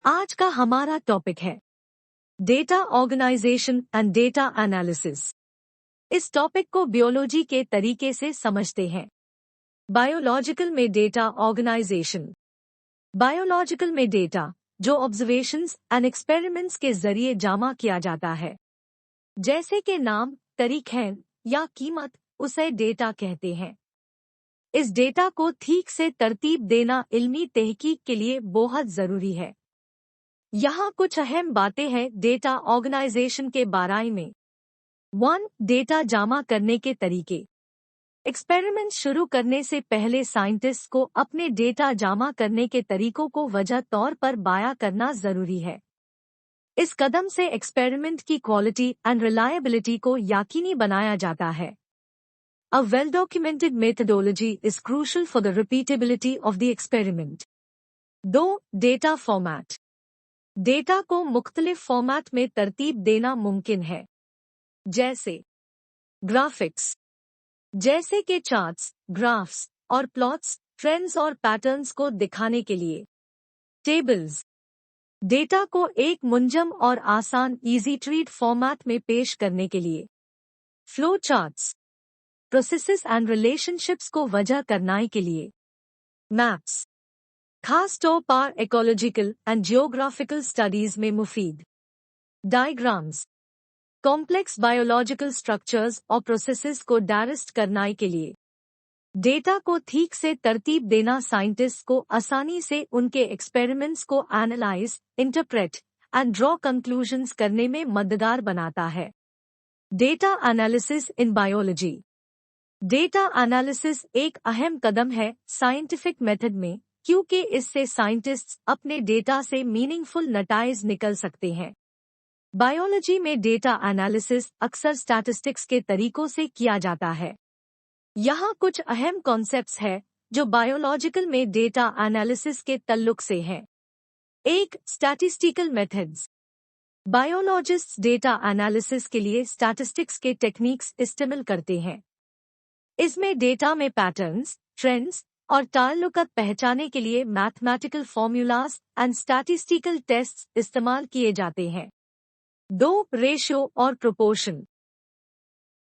आज का हमारा टॉपिक है data organisation and data analysis. इस टॉपिक को बायोलॉजी के तरीके से समझते हैं। बायोलॉजिकल में डेटा ऑर्गेनाइजेशन। बायोलॉजिकल में डेटा जो ऑब्जर्वेशंस एंड एक्सपेरिमेंट्स के जरिए जमा किया जाता है, जैसे कि नाम, तरीक़ें या कीमत, उसे डेटा कहते हैं। इस डेटा को ठीक से तरतीब देना इल्मी तहकीक के लिए बहुत जरूरी है। यहाँ कुछ अहम बातें हैं डेटा ऑर्गेनाइजेशन के बारे में। 1. डेटा जमा करने के तरीके। एक्सपेरिमेंट शुरू करने से पहले साइंटिस्ट को अपने डेटा जमा करने के तरीकों को वजह तौर पर बयां करना जरूरी है। इस कदम से एक्सपेरिमेंट की क्वालिटी एंड रिलायबिलिटी को यकीनी बनाया जाता है। A well-documented methodology is crucial for the repeatability of the experiment. 2. Data format. Data को मुख्तलिफ फॉर्मेट में तरतीब देना मुमकिन है, जैसे ग्राफिक्स, जैसे कि चार्ट्स, ग्राफ्स और प्लॉट्स, ट्रेंड्स और पैटर्न्स को दिखाने के लिए। टेबल्स, डेटा को एक मुंजम और आसान इजी ट्रीट फॉर्मेट में पेश करने के लिए। Flow charts, processes and relationships को वजह करने के लिए। मैप्स, खास तौर पर इकोलॉजिकल एंड जियोग्राफिकल स्टडीज में मुफीद। डायग्राम्स, कॉम्प्लेक्स बायोलॉजिकल स्ट्रक्चर्स और प्रोसेसेस को डायरेक्ट करने के लिए। डेटा को ठीक से तरतीब देना साइंटिस्ट को आसानी से उनके एक्सपेरिमेंट्स को analyse, interpret and draw conclusions करने में मददगार बनाता है। Data analysis in biology. Data analysis एक अहम कदम है साइंटिफिक मेथड में, क्योंकि इससे साइंटिस्ट्स अपने डेटा से मीनिंगफुल नताइज निकल सकते हैं। बायोलॉजी में डेटा एनालिसिस अक्सर स्टैटिस्टिक्स के तरीकों से किया जाता है। यहाँ कुछ अहम कॉन्सेप्ट्स हैं जो बायोलॉजिकल में डेटा एनालिसिस के तल्लुक से हैं। 1. Statistical methods. Biologists data analysis के लिए स्टैटिस्टिक्स के टेक्निक्स इस्तेमाल करते हैं। इसमें डेटा में पैटर्न्स, ट्रेंड्स और ताल्लुकात पहचानने के लिए mathematical formulas and statistical tests इस्तेमाल किए जाते हैं। 2. रेशियो और प्रोपोर्शन।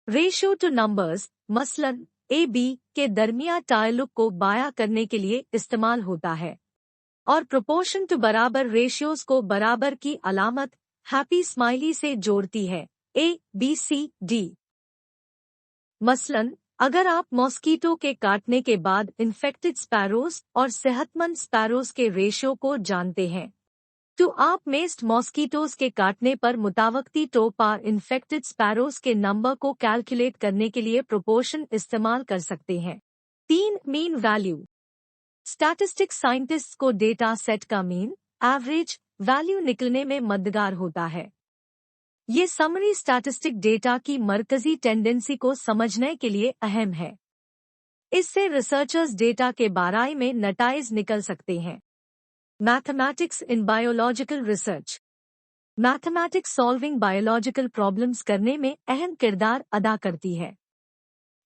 रेशियो टू नंबर्स, मसलन A-B के दरमियान ताल्लुक को बयां करने के लिए इस्तेमाल होता है, और प्रोपोर्शन टू बराबर रेशियोज को बराबर की अलामत हैप्पी स्माइली से जोड़ती है, A-B-C-D। मसलन अगर आप मॉस्कीटो के काटने के बाद इन्फेक्टेड स्पैरोज और सेहतमंद स्पैरोज के रेशियो को जानते हैं, तो आप मेस्ट मॉस्कीटोज के काटने पर मुतावक्ती तौर पर इन्फेक्टेड स्पैरोज के नंबर को कैलकुलेट करने के लिए प्रोपोर्शन इस्तेमाल कर सकते हैं। 3. Mean value. स्टैटिस्टिक्स साइंटिस्ट्स को डेटा सेट का मीन, एवरेज वैल्यू निकलने में मददगार होता है। ये समरी स्टैटिस्टिक डेटा की मरकजी टेंडेंसी को समझने के लिए अहम है। इससे रिसर्चर्स डेटा के बारे में नताइज निकल सकते हैं। Mathematics in biological research. Mathematics solving biological problems करने में अहम किरदार अदा करती है।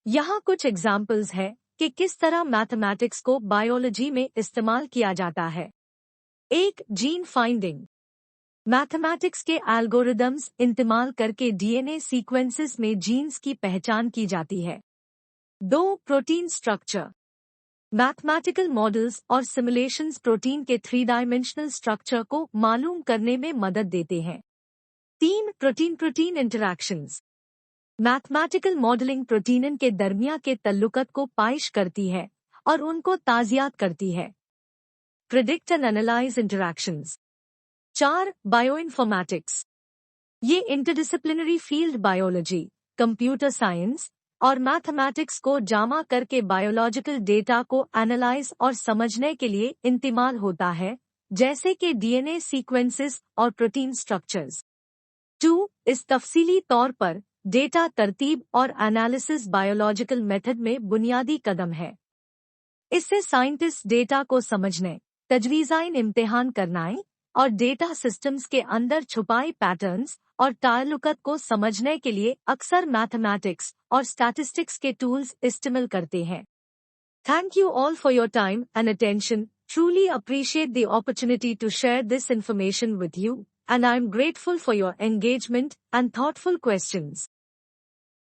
यहाँ कुछ एग्जाम्पल्स हैं कि किस तरह मैथमेटिक्स को बायोलॉजी में इस्तेमाल किया जाता है। 1. Gene finding. मैथमेटिक्स के एल्गोरिदम्स इस्तेमाल करके DNA सीक्वेंसेस में जीन्स की पहचान की जाती है। 2. Protein structure. मैथमेटिकल मॉडल्स और सिमुलेशंस प्रोटीन के 3 डायमेंशनल स्ट्रक्चर को मालूम करने में मदद देते हैं। 3. Protein interactions. Mathematical modelling protein के दरमियान के तल्लुकत को पाइश करती है और उनको ताज़ियात करती है। Predict and analyse interactions. 4. Bioinformatics. ये interdisciplinary field biology, computer science और मैथमेटिक्स को जमा करके बायोलॉजिकल डेटा को एनालाइज और समझने के लिए इस्तेमाल होता है, जैसे कि DNA सीक्वेंसेस और प्रोटीन स्ट्रक्चर्स। 2. इस तफसीली तौर पर डेटा तरतीब और एनालिसिस बायोलॉजिकल मेथड में बुनियादी कदम है। इससे साइंटिस्ट डेटा को समझने, तजवीज़ाइन इम्तिहान करने और डेटा सिस्टम्स के अंदर छुपाए पैटर्न्स और ताल्लुकात को समझने के लिए अक्सर मैथमेटिक्स और स्टैटिस्टिक्स के टूल्स इस्तेमाल करते हैं। Thank you all for your time and attention. truly appreciate the opportunity to share this information with you, and I am grateful for your engagement and thoughtful questions.